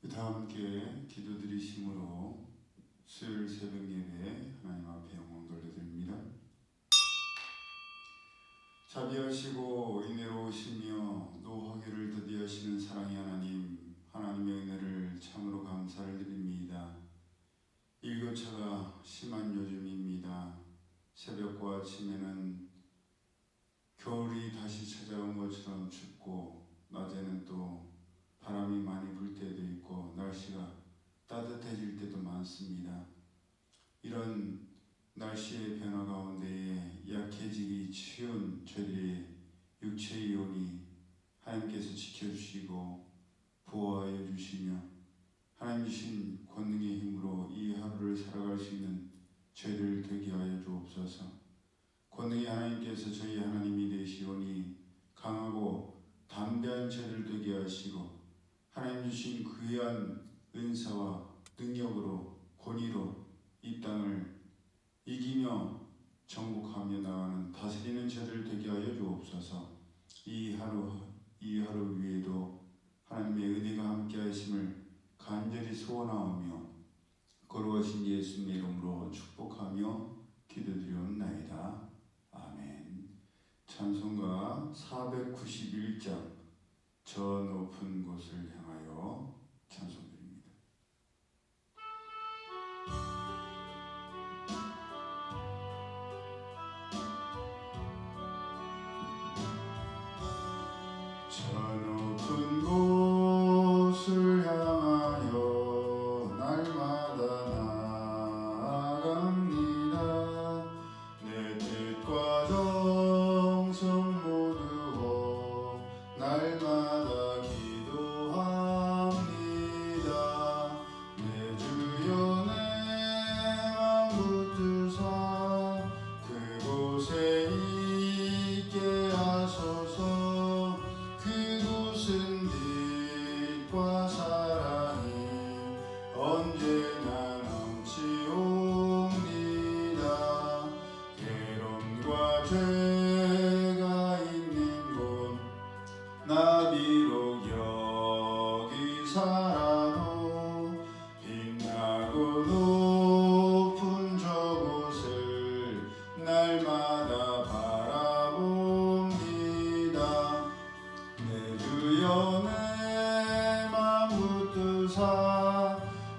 다 함께 기도드리심으로 수요일 새벽 예배 하나님 앞에 영광 돌려드립니다. 자비하시고 은혜로우시며 노하기를 더디하시는 사랑의 하나님, 하나님의 은혜를 참으로 감사를 드립니다. 일교차가 심한 요즘입니다. 새벽과 아침에는 겨울이 다시 찾아온 것처럼 춥고, 낮에는 또 바람이 많이 불 때도 있고 날씨가 따뜻해질 때도 많습니다. 이런 날씨의 변화 가운데에 약해지기 쉬운 저희의 육체의 영이 하나님께서 지켜주시고 보호하여 주시며 하나님 주신 권능의 힘으로 이 하루를 살아갈 수 있는 저희들 되게 하여 주옵소서. 권능의 하나님께서 저희 하나님이 되시오니 강하고 담대한 저희들 되게 하시고 하나님 주신 귀한 은사와 능력으로 권위로 이 땅을 이기며 정복하며 나가는 다스리는 저들 되게 하여 주옵소서. 이 하루 위에도 하나님의 은혜가 함께 하심을 간절히 소원하오며 거룩하신 예수님의 이름으로 축복하며 기도드리옵나이다. 아멘. 찬송가 491장 저 높은 곳을 향하여 찬송드립니다. 저 높은 곳을 향하여 날마다 나아갑니다. 내 뜻과 정성 모두 날마다 기도합니다. 내 주여 내 맘 붙드사 그곳에 있게 하소서. 그곳은 빛과 사랑이 언제나 넘치옵니다. 괴로움과 죄가 있는 곳 나 비록 여기 살아도 빛나고 높은 저곳을 날마다 바라봅니다. 내 주여 내 맘 붙드사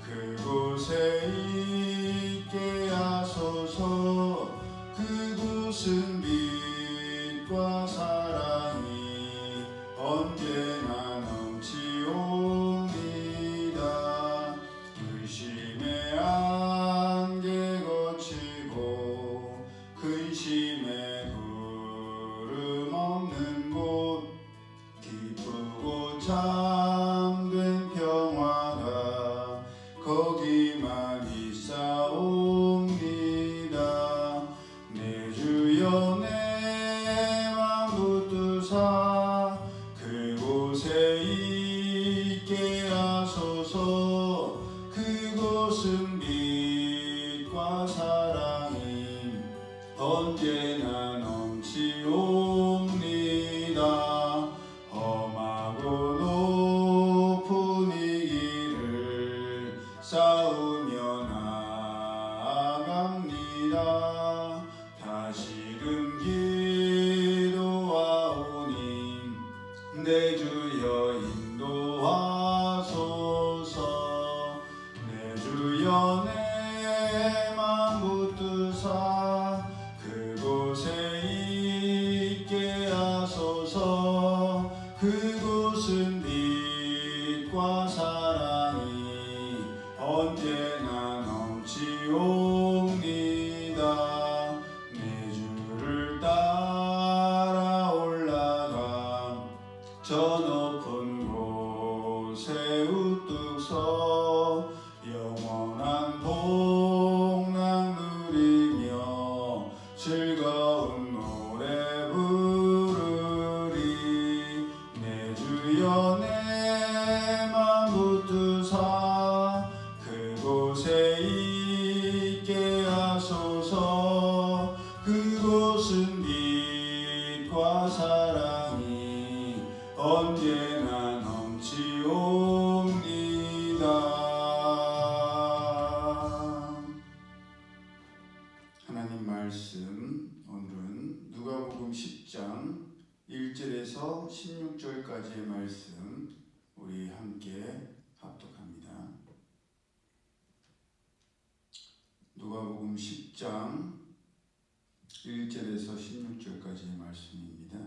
그곳에 있게 하소서. 그곳은 빛과 사랑이 언제나 넘치옵니다. 의심의 안개 거치고 근심의 구름 없는 곳 기쁘고 참된 평화가 거기만 있사옵니다. 내 주여 내 맘 붙드사 그곳에 있게 하소서. 그곳은 빛과 사랑이 언제나 넘치옵니다. 험하고 높은 이 길을 싸우며 나아갑니다. 다시금 기도하오니 내 주여 인도하소서. 내 주여 내 맘 붙드사 그곳에 있게 하소서. 그곳은 빛과 사랑이 언제나 넘치옵니다. 내 주를 따라 올라가 저 높은 곳에 우뚝 서 영원한 복락 누리며 즐거운 노래 부르리. 내 주여 내 맘 붙드사 그곳에 있게 하소서. 그곳은 빛과 사랑이 언제나 넘치옵니다. 누가복음 10장 1절에서 16절까지의 말씀입니다.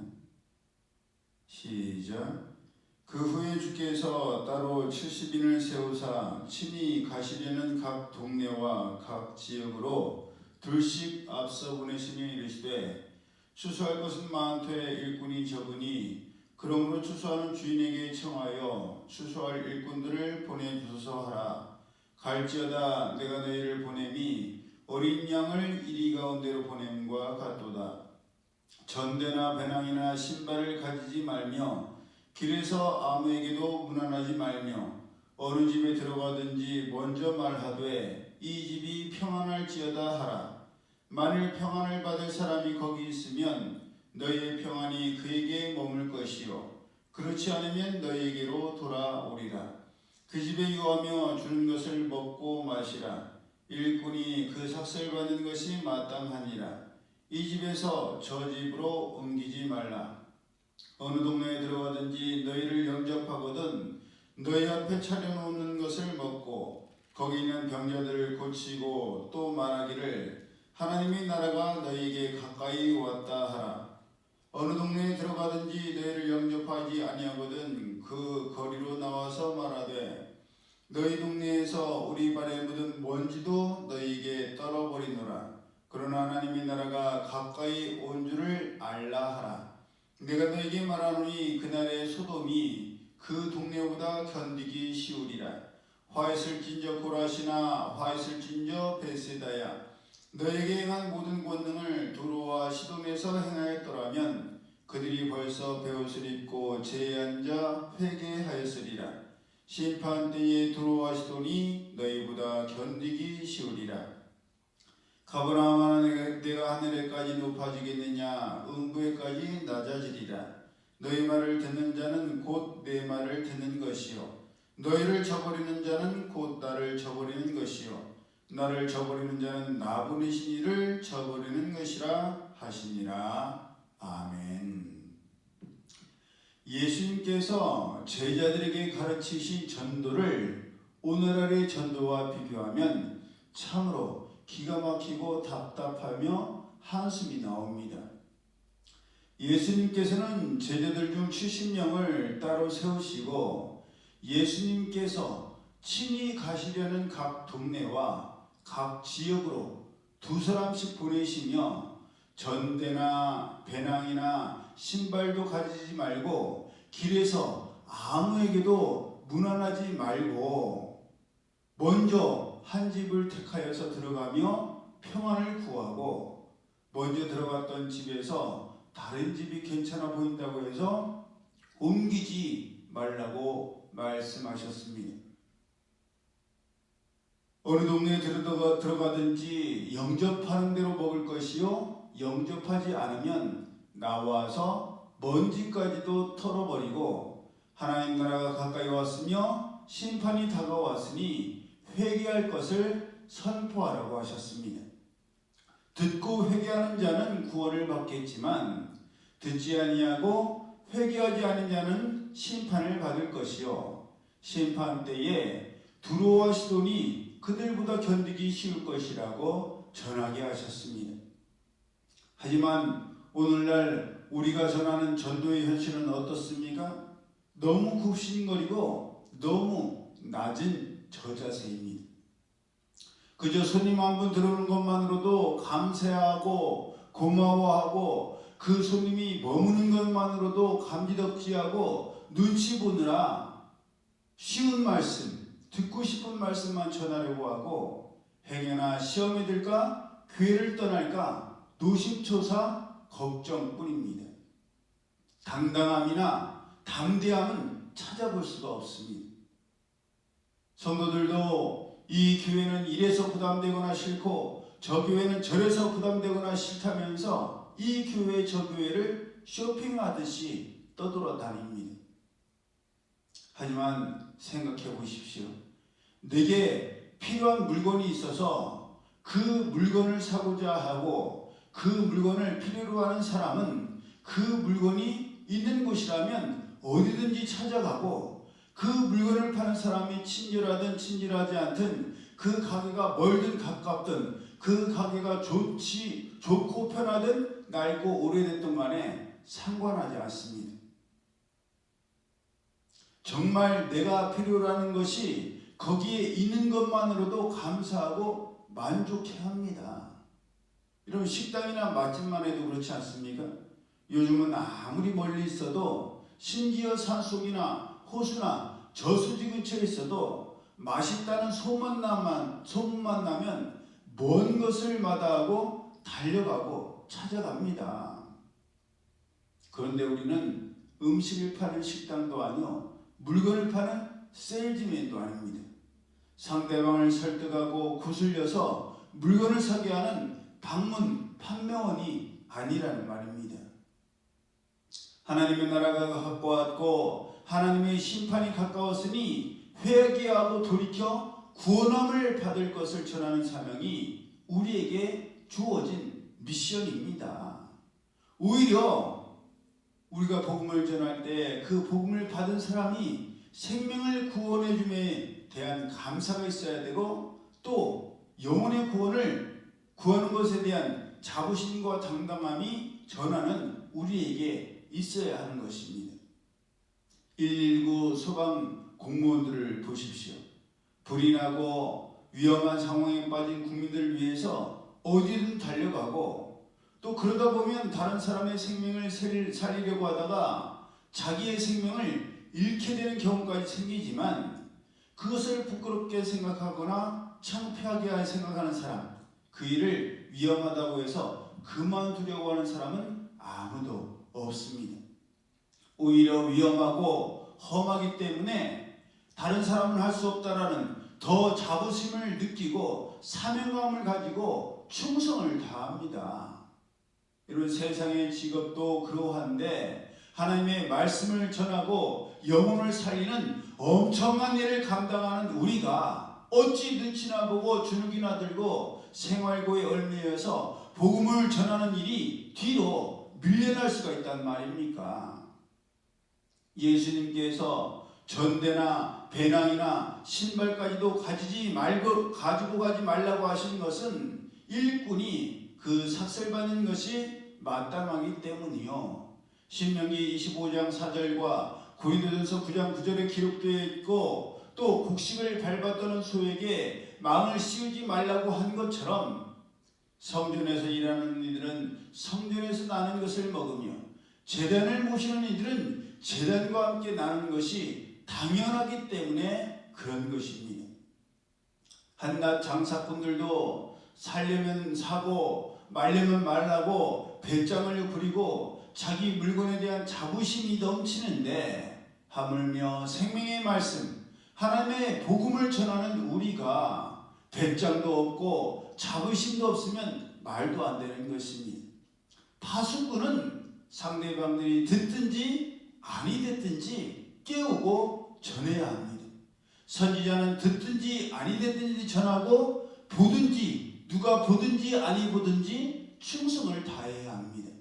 시작. 그 후에 주께서 따로 70인을 세우사 친히 가시려는 각 동네와 각 지역으로 둘씩 앞서 보내시며 이르시되 추수할 것은 많되 일꾼이 적으니 그러므로 추수하는 주인에게 청하여 추수할 일꾼들을 보내주소서 하라. 갈지어다 내가 너희를 보냄이 어린 양을 이리 가운데로 보냄과 같도다. 전대나 배낭이나 신발을 가지지 말며 길에서 아무에게도 문안하지 말며 어느 집에 들어가든지 먼저 말하되 이 집이 평안할지어다 하라. 만일 평안을 받을 사람이 거기 있으면 너희의 평안이 그에게 머물 것이요 그렇지 않으면 너희에게로 돌아오리라. 그 집에 유하며 주는 것을 먹고 마시라. 일꾼이 그 삭슬 받는 것이 마땅하니라. 이 집에서 저 집으로 옮기지 말라. 어느 동네에 들어가든지 너희를 영접하거든 너희 앞에 차려놓는 것을 먹고 거기 있는 병자들을 고치고 또 말하기를 하나님의 나라가 너희에게 가까이 왔다 하라. 어느 동네에 들어가든지 너희를 영접하지 아니하거든 그 거리로 나와서 말하되 너희 동네에서 우리 발에 묻은 먼지도 너희에게 떨어버리노라. 그러나 하나님의 나라가 가까이 온 줄을 알라 하라. 내가 너희에게 말하노니 그날의 소돔이 그 동네보다 견디기 쉬우리라. 화했을진저 고라시나 화했을진저 베세다야 너에게 행한 모든 권능을 두로와 시돈에서 행하였더라면 그들이 벌써 베옷을 입고 제에 앉아 회개하였으리라. 심판 때에 두로와 시돈이 너희보다 견디기 쉬우리라. 가버나움아 내가 하늘에까지 높아지겠느냐 음부에까지 낮아지리라. 너희 말을 듣는 자는 곧 내 말을 듣는 것이요 너희를 저버리는 자는 곧 나를 저버리는 것이요 나를 저버리는 자는 나 보내신 이를 저버리는 것이라 하시니라. 아멘. 예수님께서 제자들에게 가르치신 전도를 오늘날의 전도와 비교하면 참으로 기가 막히고 답답하며 한숨이 나옵니다. 예수님께서는 제자들 중 70명을 따로 세우시고 예수님께서 친히 가시려는 각 동네와 각 지역으로 두 사람씩 보내시며 전대나 배낭이나 신발도 가지지 말고 길에서 아무에게도 문안하지 말고 먼저 한 집을 택하여서 들어가며 평안을 구하고 먼저 들어갔던 집에서 다른 집이 괜찮아 보인다고 해서 옮기지 말라고 말씀하셨습니다. 어느 동네에 들어가든지 영접하는 대로 먹을 것이요 영접하지 않으면 나와서 먼지까지도 털어버리고 하나님 나라가 가까이 왔으며 심판이 다가왔으니 회개할 것을 선포하라고 하셨습니다. 듣고 회개하는 자는 구원을 받겠지만 듣지 아니하고 회개하지 않은 자는 심판을 받을 것이요 심판 때에 두로와 시돈이 그들보다 견디기 쉬울 것이라고 전하게 하셨습니다. 하지만 오늘날 우리가 전하는 전도의 현실은 어떻습니까? 너무 굽신거리고 너무 낮은 저자세입니다. 그저 손님 한 분 들어오는 것만으로도 감사하고 고마워하고 그 손님이 머무는 것만으로도 감지덕지하고 눈치 보느라 쉬운 말씀, 듣고 싶은 말씀만 전하려고 하고 행여나 시험에 들까 교회를 떠날까 노심초사 걱정뿐입니다. 당당함이나 담대함은 찾아볼 수가 없습니다. 성도들도 이 교회는 이래서 부담되거나 싫고 저 교회는 저래서 부담되거나 싫다면서 이 교회 저 교회를 쇼핑하듯이 떠돌아다닙니다. 하지만 생각해 보십시오. 내게 필요한 물건이 있어서 그 물건을 사고자 하고 그 물건을 필요로 하는 사람은 그 물건이 있는 곳이라면 어디든지 찾아가고 그 물건을 파는 사람이 친절하든 친절하지 않든 그 가게가 멀든 가깝든 그 가게가 좋고 편하든 낡고 오래됐든 간에 상관하지 않습니다. 정말 내가 필요로 하는 것이 거기에 있는 것만으로도 감사하고 만족해야 합니다. 여러분, 식당이나 맛집만 해도 그렇지 않습니까? 요즘은 아무리 멀리 있어도, 심지어 산속이나 호수나 저수지 근처에 있어도 맛있다는 소문만 나면 먼 것을 마다하고 달려가고 찾아갑니다. 그런데 우리는 음식을 파는 식당도 아니요, 물건을 파는 세일즈맨도 아닙니다. 상대방을 설득하고 구슬려서 물건을 사게 하는 방문 판매원이 아니라는 말입니다. 하나님의 나라가 가까웠고 하나님의 심판이 가까웠으니 회개하고 돌이켜 구원함을 받을 것을 전하는 사명이 우리에게 주어진 미션입니다. 오히려 우리가 복음을 전할 때 그 복음을 받은 사람이 생명을 구원해 줌에 대한 감사가 있어야 되고, 또 영혼의 구원을 구하는 것에 대한 자부심과 당당함이 전하는 우리에게 있어야 하는 것입니다. 119 소방 공무원들을 보십시오. 불이 나고 위험한 상황에 빠진 국민들을 위해서 어디든 달려가고, 또 그러다 보면 다른 사람의 생명을 살리려고 하다가 자기의 생명을 잃게 되는 경우까지 생기지만, 그것을 부끄럽게 생각하거나 창피하게 생각하는 사람, 그 일을 위험하다고 해서 그만두려고 하는 사람은 아무도 없습니다. 오히려 위험하고 험하기 때문에 다른 사람은 할 수 없다라는 더 자부심을 느끼고 사명감을 가지고 충성을 다합니다. 이런 세상의 직업도 그러한데, 하나님의 말씀을 전하고 영혼을 살리는 엄청난 일을 감당하는 우리가 어찌 눈치나 보고 주눅이나 들고 생활고에 얽매여서 복음을 전하는 일이 뒤로 밀려날 수가 있단 말입니까? 예수님께서 전대나 배낭이나 신발까지도 가지고 가지 말라고 하신 것은 일꾼이 그 삭슬받는 것이 마땅하기 때문이요. 신명기 25장 4절과 고린도전서 9장 9절에 기록되어 있고, 또 곡식을 밟았다는 소에게 망을 씌우지 말라고 한 것처럼, 성전에서 일하는 이들은 성전에서 나는 것을 먹으며 제단을 모시는 이들은 제단과 함께 나누는 것이 당연하기 때문에 그런 것입니다. 한낱 장사꾼들도 살려면 사고 말려면 말라고 배짱을 부리고 자기 물건에 대한 자부심이 넘치는데, 하물며 생명의 말씀, 하나님의 복음을 전하는 우리가 배짱도 없고 자부심도 없으면 말도 안 되는 것입니다. 파수꾼은 상대방들이 듣든지 아니 듣든지 깨우고 전해야 합니다. 선지자는 듣든지 아니 듣든지 전하고, 보든지 누가 보든지 아니 보든지 충성을 다해야 합니다.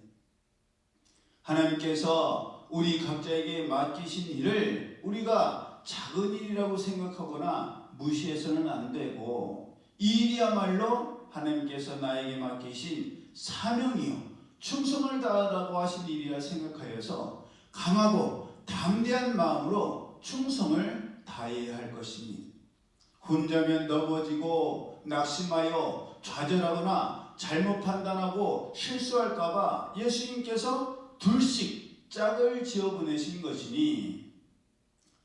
하나님께서 우리 각자에게 맡기신 일을 우리가 작은 일이라고 생각하거나 무시해서는 안 되고, 이 일이야말로 하나님께서 나에게 맡기신 사명이요 충성을 다하라고 하신 일이라 생각하여서 강하고 담대한 마음으로 충성을 다해야 할 것입니다. 혼자면 넘어지고 낙심하여 좌절하거나 잘못 판단하고 실수할까봐 예수님께서 둘씩 짝을 지어 보내신 것이니,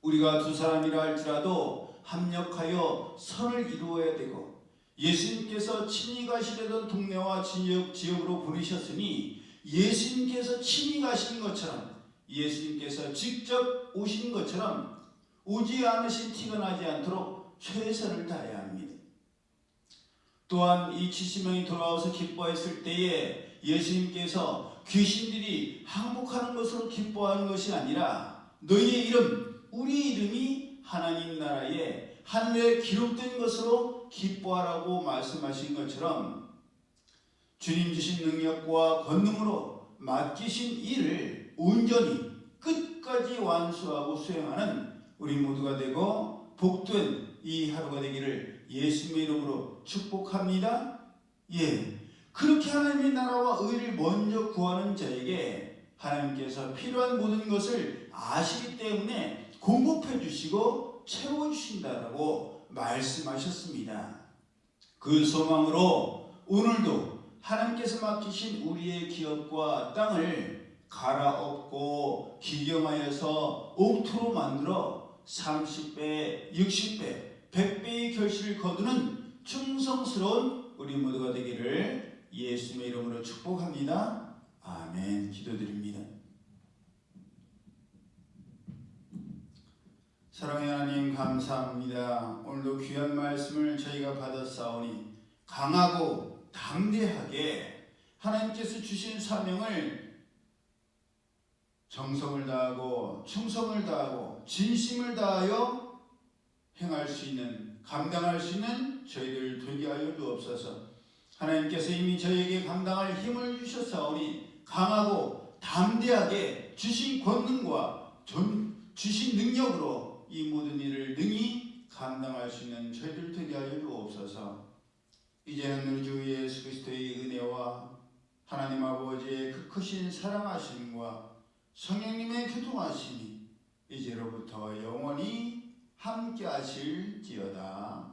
우리가 두 사람이라 할지라도 합력하여 선을 이루어야 되고, 예수님께서 친히 가시려던 동네와 지역으로 보내셨으니 예수님께서 친히 가신 것처럼, 예수님께서 직접 오신 것처럼 오지 않으신 티가 나지 않도록 최선을 다해야 합니다. 또한 이 70명이 돌아와서 기뻐했을 때에 예수님께서 귀신들이 항복하는 것으로 기뻐하는 것이 아니라, 너희의 이름, 우리 이름이 하나님 나라에 하늘에 기록된 것으로 기뻐하라고 말씀하신 것처럼, 주님 주신 능력과 권능으로 맡기신 일을 온전히 끝까지 완수하고 수행하는 우리 모두가 되고 복된 이 하루가 되기를 예수님의 이름으로 축복합니다. 예, 그렇게 하나님의 나라와 의를 먼저 구하는 자에게 하나님께서 필요한 모든 것을 아시기 때문에 공급해 주시고 채워 주신다라고 말씀하셨습니다. 그 소망으로 오늘도 하나님께서 맡기신 우리의 기업과 땅을 갈아엎고 기경하여서 옥토로 만들어 30배, 60배, 100배의 결실을 거두는 충성스러운 우리 모두가 되기를 예수님의 이름으로 축복합니다. 아멘. 기도드립니다. 사랑의 하나님 감사합니다. 오늘도 귀한 말씀을 저희가 받았사오니 강하고 담대하게 하나님께서 주신 사명을 정성을 다하고 충성을 다하고 진심을 다하여 행할 수 있는, 감당할 수 있는 저희들 되게 하여 주옵소서. 하나님께서 이미 저희에게 감당할 힘을 주셨사오니 강하고 담대하게 주신 권능과 주신 능력으로 이 모든 일을 능히 감당할 수 있는 저희들 되게 하여 주옵소서. 이제는 우리 주 예수 그리스도의 은혜와 하나님 아버지의 그 크신 사랑하심과 성령님의 교통하심이 이제로부터 영원히 함께 하실지어다.